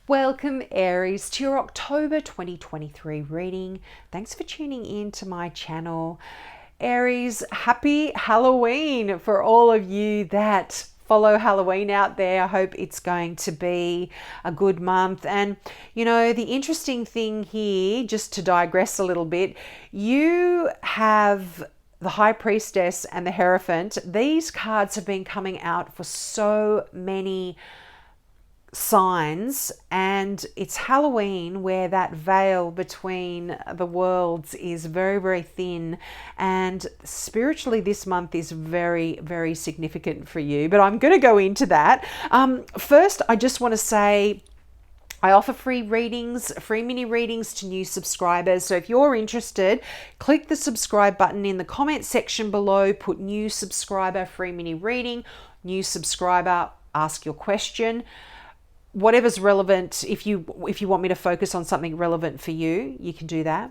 Welcome Aries to your October 2023 reading. Thanks for tuning in to my channel. Aries, happy Halloween for all of you that follow Halloween out there. I hope it's going to be a good month. And you know, the interesting thing here, just to digress a little bit, you have the High Priestess and the Hierophant. These cards have been coming out for so many signs, and it's Halloween where that veil between the worlds is very, very thin, and spiritually this month is very, very significant for you, but I'm going to go into that. First, I just want to say I offer free readings, free mini readings to new subscribers. So if you're interested, click the subscribe button in the comment section below, put new subscriber, free mini reading, new subscriber, ask your question. Whatever's relevant, if you want me to focus on something relevant for you, you can do that.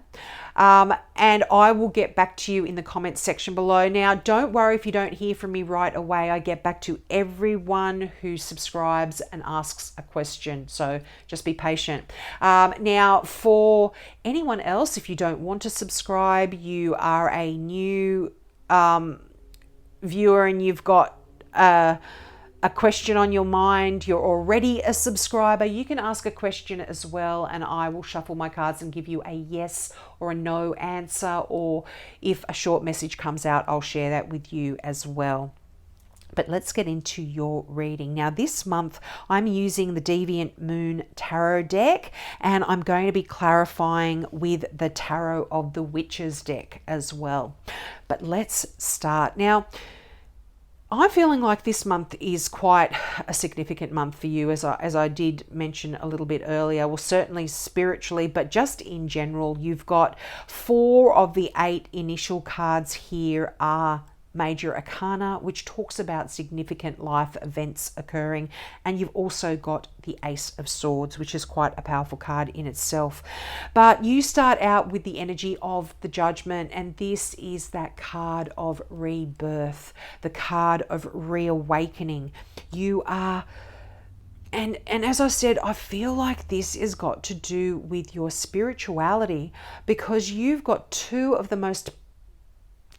And I will get back to you in the comments section below. Now, don't worry if you don't hear from me right away. I get back to everyone who subscribes and asks a question. So just be patient. Now, for anyone else, if you don't want to subscribe, you are a new viewer and you've got a question on your mind, you're already a subscriber, you can ask a question as well, and I will shuffle my cards and give you a yes or a no answer, or if a short message comes out, I'll share that with you as well. But let's get into your reading. Now, this month, I'm using the Deviant Moon Tarot deck, and I'm going to be clarifying with the Tarot of the Witches deck as well. But let's start. Now, I'm feeling like this month is quite a significant month for you, as I did mention a little bit earlier. Well, certainly spiritually, but just in general, you've got 4 of the 8 initial cards here are Major Arcana, which talks about significant life events occurring. And you've also got the Ace of Swords, which is quite a powerful card in itself. But you start out with the energy of the Judgment, and this is that card of rebirth, the card of reawakening. You are... And as I said, I feel like this has got to do with your spirituality, because you've got 2 of the most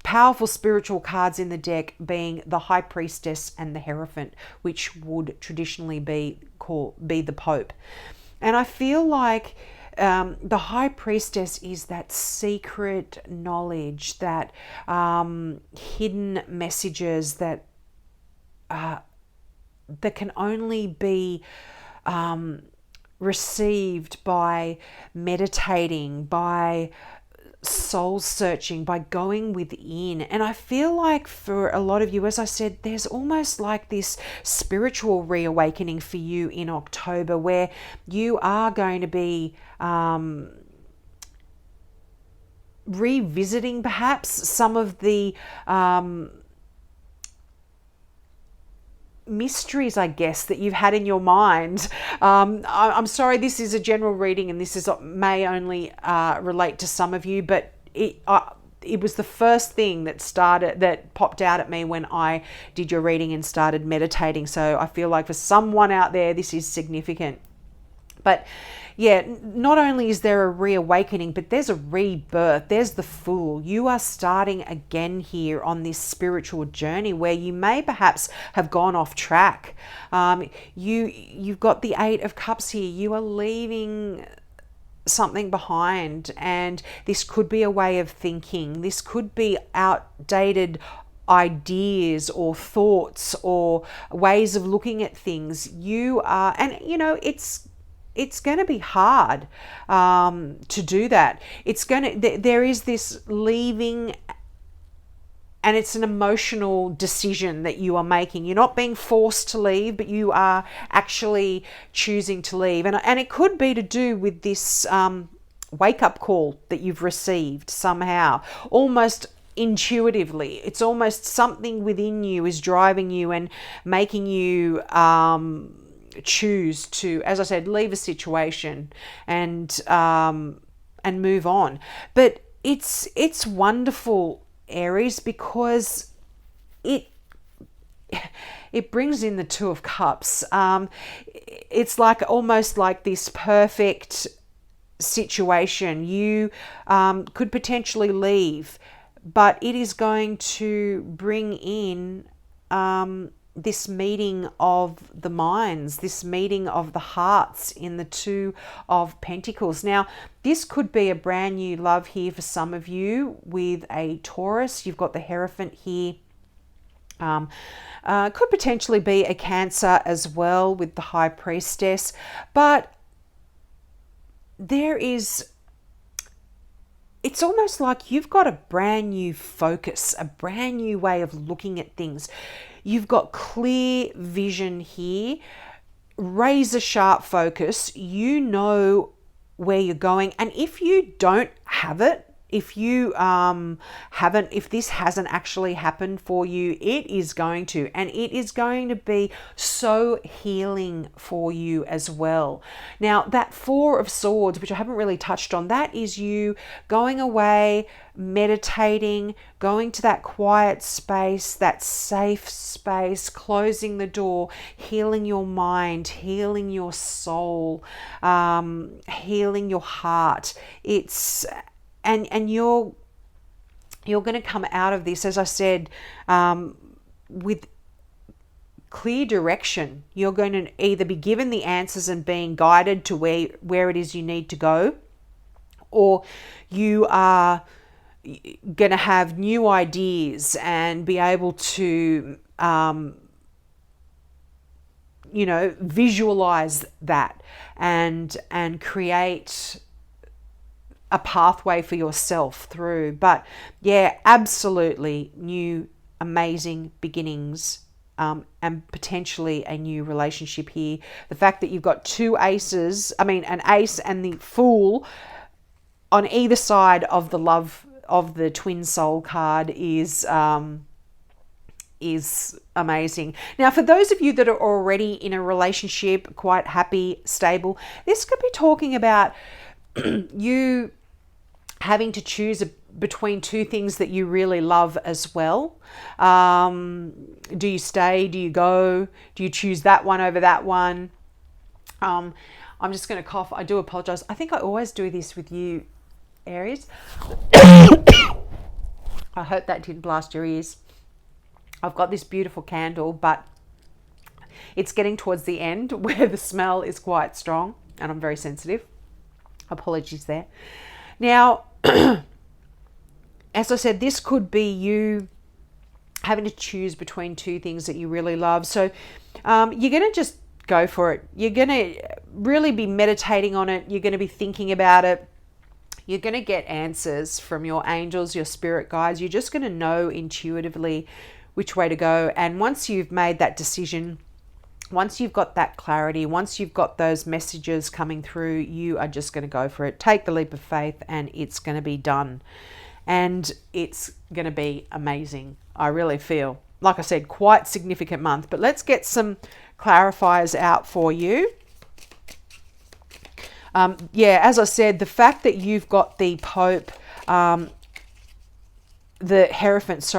powerful spiritual cards in the deck, being the High Priestess and the Hierophant, which would traditionally be the Pope. And I feel like the High Priestess is that secret knowledge, that hidden messages that can only be received by meditating, by soul searching, by going within. And I feel like for a lot of you, as I said, there's almost like this spiritual reawakening for you in October, where you are going to be revisiting perhaps some of the mysteries, I guess, that you've had in your mind. I'm sorry, this is a general reading, and this may only relate to some of you, but it was the first thing that popped out at me when I did your reading and started meditating. So I feel like for someone out there, this is significant. But yeah, not only is there a reawakening, but there's a rebirth. There's the Fool. You are starting again here on this spiritual journey where you may perhaps have gone off track. You've got the 8 of Cups here. You are leaving something behind, and this could be a way of thinking. This could be outdated ideas or thoughts or ways of looking at things. You are, and you know, it's going to be hard to do that. There is this leaving, and it's an emotional decision that you are making. You're not being forced to leave, but you are actually choosing to leave. And it could be to do with this wake-up call that you've received somehow, almost intuitively. It's almost something within you is driving you and making you choose to, as I said, leave a situation and move on. But it's wonderful, Aries, because it brings in the Two of Cups. It's like almost like this perfect situation. You could potentially leave, but it is going to bring in this meeting of the minds, this meeting of the hearts in the Two of Pentacles. Now, this could be a brand new love here for some of you with a Taurus. You've got the Hierophant here. Could potentially be a Cancer as well with the High Priestess. But it's almost like you've got a brand new focus, a brand new way of looking at things. You've got clear vision here, razor sharp focus. You know where you're going. And if you don't have it, if you if this hasn't actually happened for you, it is going to, and it is going to be so healing for you as well. Now, that Four of Swords, which I haven't really touched on, that is you going away, meditating, going to that quiet space, that safe space, closing the door, healing your mind, healing your soul, healing your heart. And you're going to come out of this, as I said, with clear direction. You're going to either be given the answers and being guided to where it is you need to go, or you are going to have new ideas and be able to, visualize that and create a pathway for yourself through. But yeah, absolutely new, amazing beginnings, and potentially a new relationship here. The fact that you've got two aces, an ace and the Fool on either side of the love of the Twin Soul card is amazing. Now, for those of you that are already in a relationship, quite happy, stable, this could be talking about you having to choose between two things that you really love as well. Do you stay? Do you go? Do you choose that one over that one? I'm just going to cough. I do apologize. I think I always do this with you, Aries. I hope that didn't blast your ears. I've got this beautiful candle, but it's getting towards the end where the smell is quite strong, and I'm very sensitive. Apologies there. Now, as I said, this could be you having to choose between two things that you really love. So you're going to just go for it. You're going to really be meditating on it. You're going to be thinking about it. You're going to get answers from your angels, your spirit guides. You're just going to know intuitively which way to go. And once you've made that decision, once you've got that clarity, once you've got those messages coming through, you are just going to go for it. Take the leap of faith, and it's going to be done. And it's going to be amazing. I really feel, like I said, quite significant month. But let's get some clarifiers out for you. As I said, the fact that you've got the Pope, the Hierophant,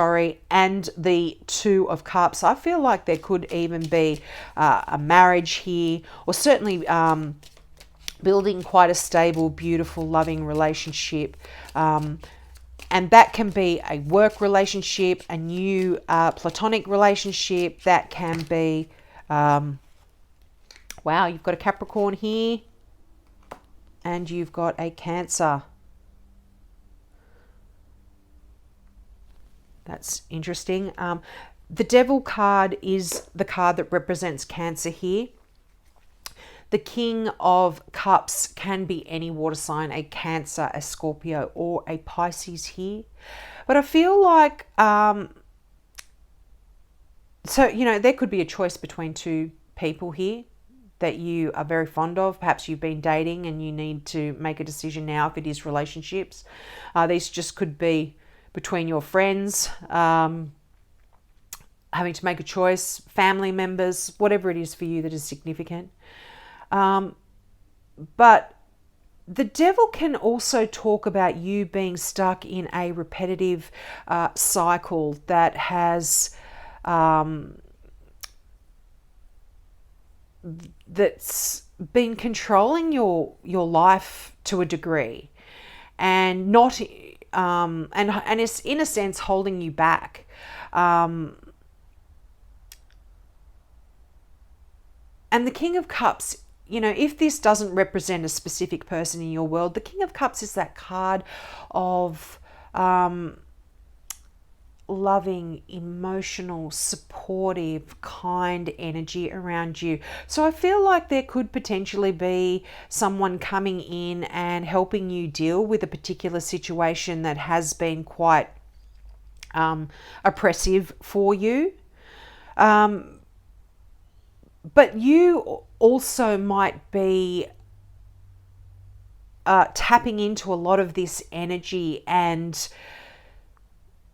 and the Two of Cups, I feel like there could even be a marriage here, or certainly building quite a stable, beautiful, loving relationship. And that can be a work relationship, a new platonic relationship. That can be, wow, you've got a Capricorn here, and you've got a Cancer. That's interesting. The Devil card is the card that represents Cancer here. The King of Cups can be any water sign, a Cancer, a Scorpio, or a Pisces here. But I feel like, there could be a choice between two people here that you are very fond of. Perhaps you've been dating and you need to make a decision now if it is relationships. These just could be between your friends, having to make a choice, family members, whatever it is for you that is significant. But the Devil can also talk about you being stuck in a repetitive cycle that has that's been controlling your life to a degree, and not and it's in a sense holding you back. And the King of Cups, if this doesn't represent a specific person in your world, the King of Cups is that card of loving, emotional, supportive, kind energy around you. So I feel like there could potentially be someone coming in and helping you deal with a particular situation that has been quite oppressive for you. But you also might be tapping into a lot of this energy and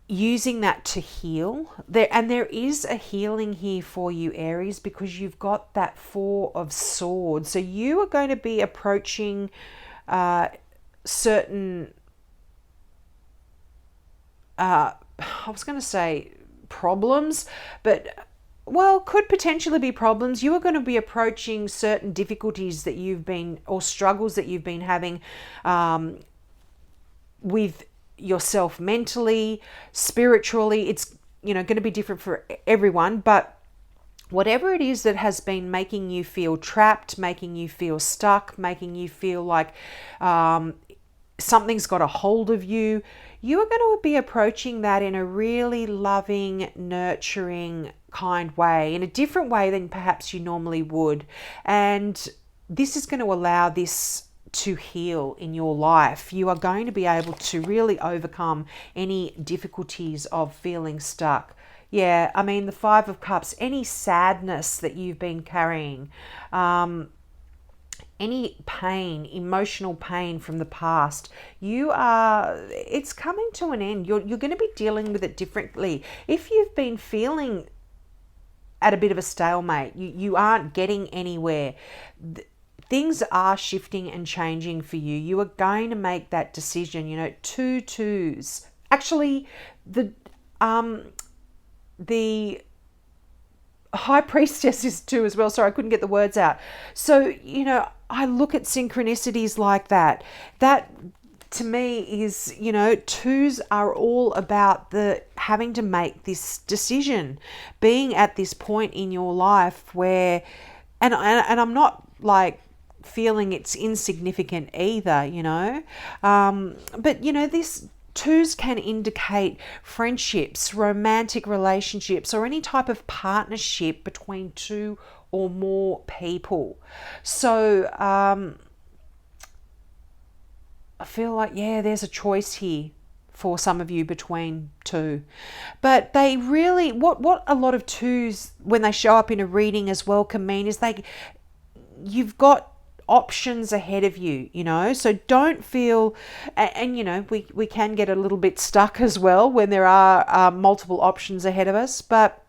using that to heal. There is a healing here for you, Aries, because you've got that Four of Swords. So you are going to be approaching certain, I was going to say problems, but well, could potentially be problems. You are going to be approaching certain difficulties that you've been, or struggles that you've been having with yourself mentally, spiritually. It's, going to be different for everyone, but whatever it is that has been making you feel trapped, making you feel stuck, making you feel like something's got a hold of you, you are going to be approaching that in a really loving, nurturing, kind way, in a different way than perhaps you normally would. And this is going to allow this to heal in your life. You are going to be able to really overcome any difficulties of feeling stuck. Yeah, I mean, the Five of Cups, any sadness that you've been carrying, any pain, emotional pain from the past, it's coming to an end. You're going to be dealing with it differently. If you've been feeling at a bit of a stalemate, you aren't getting anywhere, things are shifting and changing for you. You are going to make that decision. Two twos. Actually, the High Priestess is two as well. Sorry, I couldn't get the words out. So, I look at synchronicities like that. That to me is, twos are all about the having to make this decision, being at this point in your life where, and I'm not like feeling it's insignificant either, but this twos can indicate friendships, romantic relationships, or any type of partnership between two or more people. So I feel like, there's a choice here for some of you between two. But they really, what a lot of twos, when they show up in a reading as well, can mean is you've got options ahead of you, so don't feel, and we can get a little bit stuck as well when there are multiple options ahead of us, but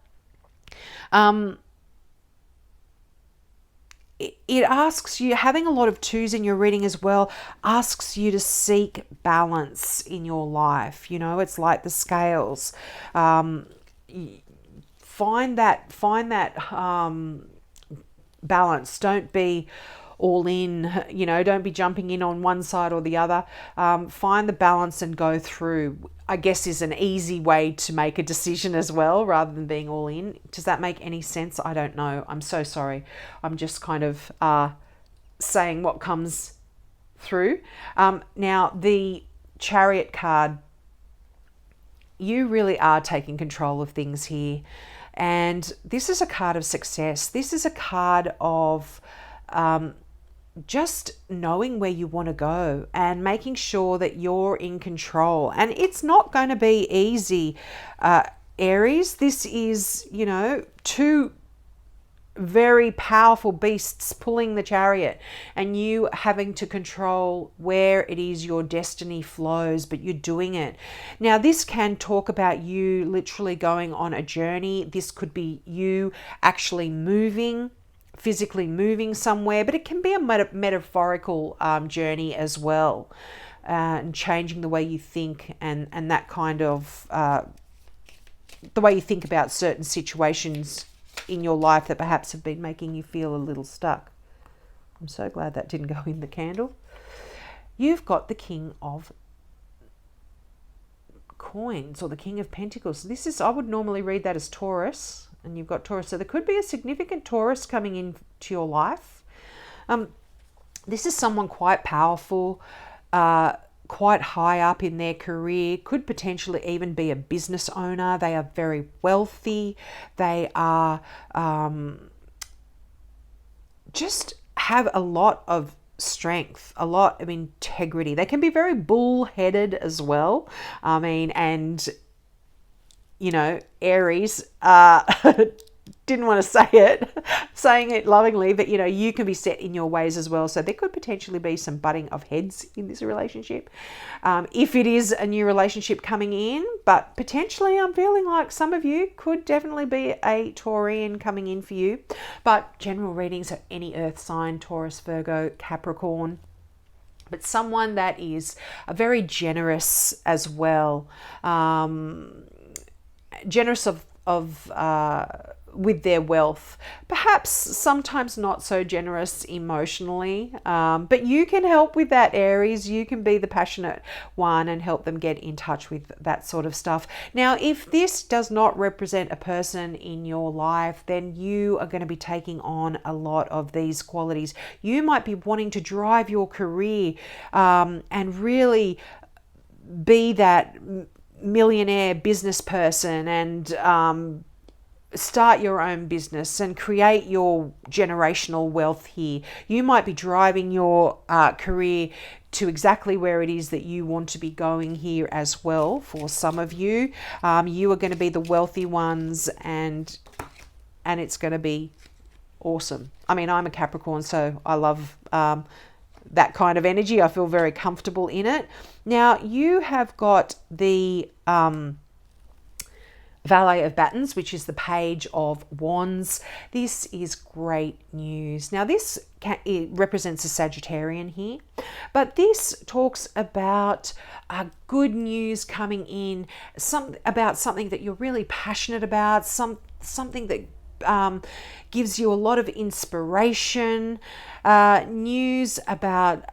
it asks you, having a lot of twos in your reading as well, asks you to seek balance in your life. It's like the scales. Find that balance. Don't be all in, don't be jumping in on one side or the other. Find the balance and go through, I guess, is an easy way to make a decision as well, rather than being all in. Does that make any sense? I don't know. I'm so sorry. I'm just kind of saying what comes through. Now, the Chariot card, you really are taking control of things here. And this is a card of success. This is a card of just knowing where you want to go and making sure that you're in control. And it's not going to be easy, Aries. This is, two very powerful beasts pulling the chariot, and you having to control where it is your destiny flows, but you're doing it. Now, this can talk about you literally going on a journey. This could be you actually physically moving somewhere, but it can be a metaphorical journey as well, and changing the way you think and that kind of the way you think about certain situations in your life that perhaps have been making you feel a little stuck. I'm so glad that didn't go in the candle. You've got the King of Coins, or the King of Pentacles. This is, I would normally read that as Taurus, and you've got Taurus. So there could be a significant Taurus coming into your life. This is someone quite powerful, quite high up in their career, could potentially even be a business owner. They are very wealthy. They are just have a lot of strength, a lot of integrity. They can be very bull-headed as well. I mean, and you know, Aries, didn't want to say it, saying it lovingly, but you know, you can be set in your ways as well. So there could potentially be some butting of heads in this relationship, if it is a new relationship coming in. But potentially, I'm feeling like some of you could definitely be a Taurian coming in for you. But general readings are any earth sign: Taurus, Virgo, Capricorn. But someone that is very generous as well, generous with their wealth, perhaps sometimes not so generous emotionally, but you can help with that, Aries. You can be the passionate one and help them get in touch with that sort of stuff. Now, if this does not represent a person in your life, then you are going to be taking on a lot of these qualities. You might be wanting to drive your career and really be that millionaire business person and start your own business and create your generational wealth here. You might be driving your career to exactly where it is that you want to be going here as well. For some of you, you are going to be the wealthy ones, and it's going to be awesome. I mean, I'm a Capricorn, so I love that kind of energy. I feel very comfortable in it. Now, you have got the Valet of Batons, which is the Page of Wands. This is great news. Now, it represents a Sagittarian here, but this talks about good news coming in, about something that you're really passionate about, something that gives you a lot of inspiration, news about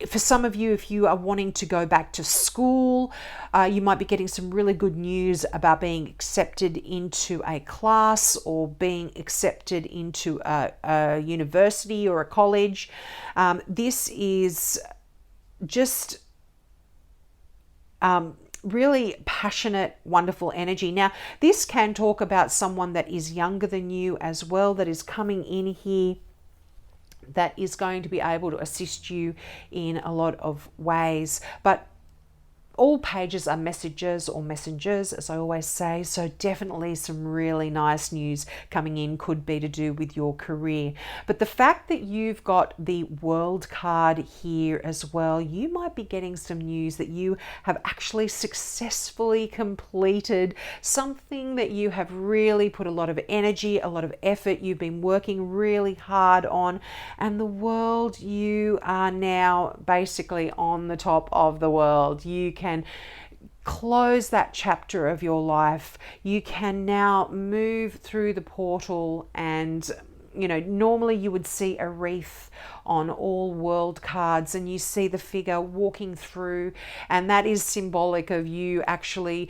for some of you, if you are wanting to go back to school, you might be getting some really good news about being accepted into a class or being accepted into a university or a college. This is just really passionate, wonderful energy. Now, this can talk about someone that is younger than you as well, that is coming in here, that is going to be able to assist you in a lot of ways. But all pages are messages or messengers, as I always say. So definitely some really nice news coming in, could be to do with your career. But the fact that you've got the World card here as well, you might be getting some news that you have actually successfully completed something that you have really put a lot of energy, a lot of effort, you've been working really hard on, and the world, you are now basically on the top of the world. You can close that chapter of your life. You can now move through the portal, and you know, normally you would see a wreath on all world cards and you see the figure walking through, and that is symbolic of you actually,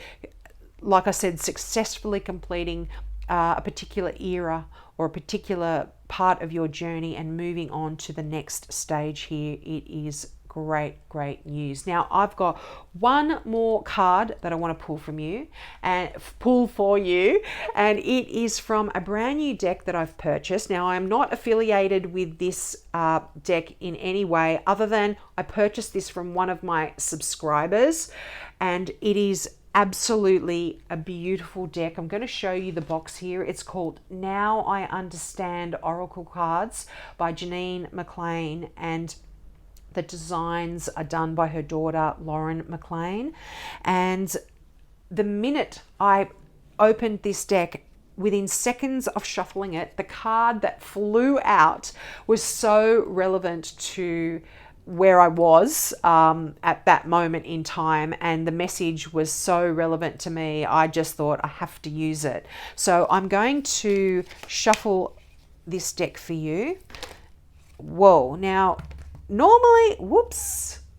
like I said, successfully completing a particular era or a particular part of your journey and moving on to the next stage here. It is great news. Now, I've got one more card that I want to pull for you, and it is from a brand new deck that I've purchased. Now, I am not affiliated with this deck in any way, other than I purchased this from one of my subscribers, and it is absolutely a beautiful deck. I'm going to show you the box here. It's called Now I Understand Oracle Cards by Janine McLean, and the designs are done by her daughter, Lauren McLean. And the minute I opened this deck, within seconds of shuffling it, the card that flew out was so relevant to where I was at that moment in time, and the message was so relevant to me. I just thought I have to use it. So I'm going to shuffle this deck for you. Whoa, now normally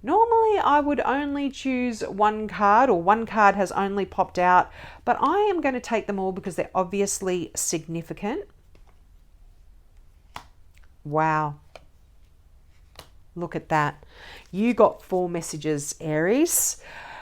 I would only choose one card, or one card has only popped out, but I am going to take them all because they're obviously significant. Wow. Look at that. You got 4 messages, Aries.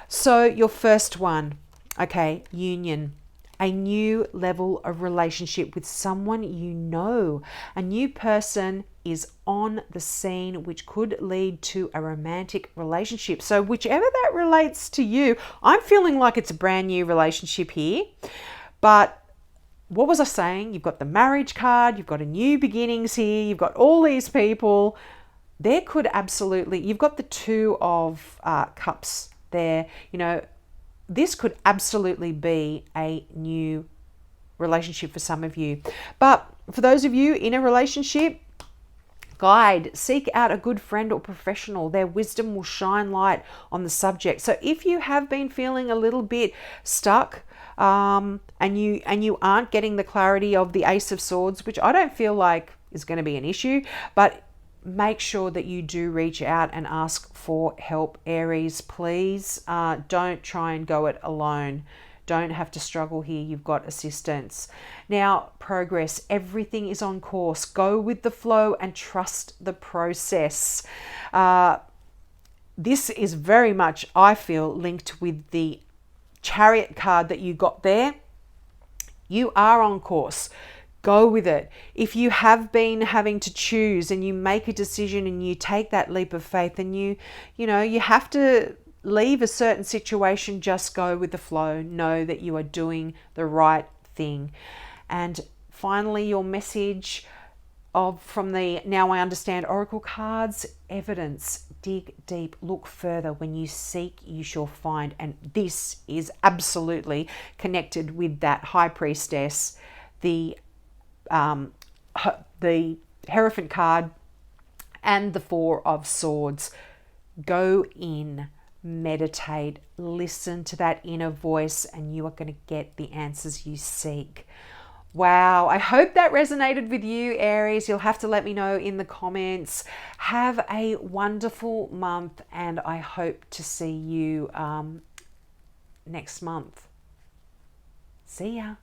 So your first one, okay, union. A new level of relationship with someone you know. A new person is on the scene, which could lead to a romantic relationship. So whichever that relates to you, I'm feeling like it's a brand new relationship here. But what was I saying? You've got the marriage card, you've got a new beginnings here, you've got all these people. There could absolutely, you've got the 2 of cups there. You know, this could absolutely be a new relationship for some of you. But for those of you in a relationship, seek out a good friend or professional. Their wisdom will shine light on the subject. So if you have been feeling a little bit stuck, and you aren't getting the clarity of the Ace of Swords, which I don't feel like is going to be an issue, but make sure that you do reach out and ask for help, Aries. Please don't try and go it alone. Don't have to struggle here. You've got assistance. Now, progress. Everything is on course. Go with the flow and trust the process. This is very much, I feel, linked with the Chariot card that you got there. You are on course. Go with it. If you have been having to choose and you make a decision and you take that leap of faith and you have to leave a certain situation, just go with the flow. Know that you are doing the right thing. And finally, your message from the Now I Understand Oracle cards, evidence. Dig deep, look further. When you seek, you shall find. And this is absolutely connected with that High Priestess, the Hierophant card, and the 4 of Swords. Go in, meditate, listen to that inner voice, and you are going to get the answers you seek. Wow, I hope that resonated with you, Aries. You'll have to let me know in the comments. Have a wonderful month, and I hope to see you next month. See ya.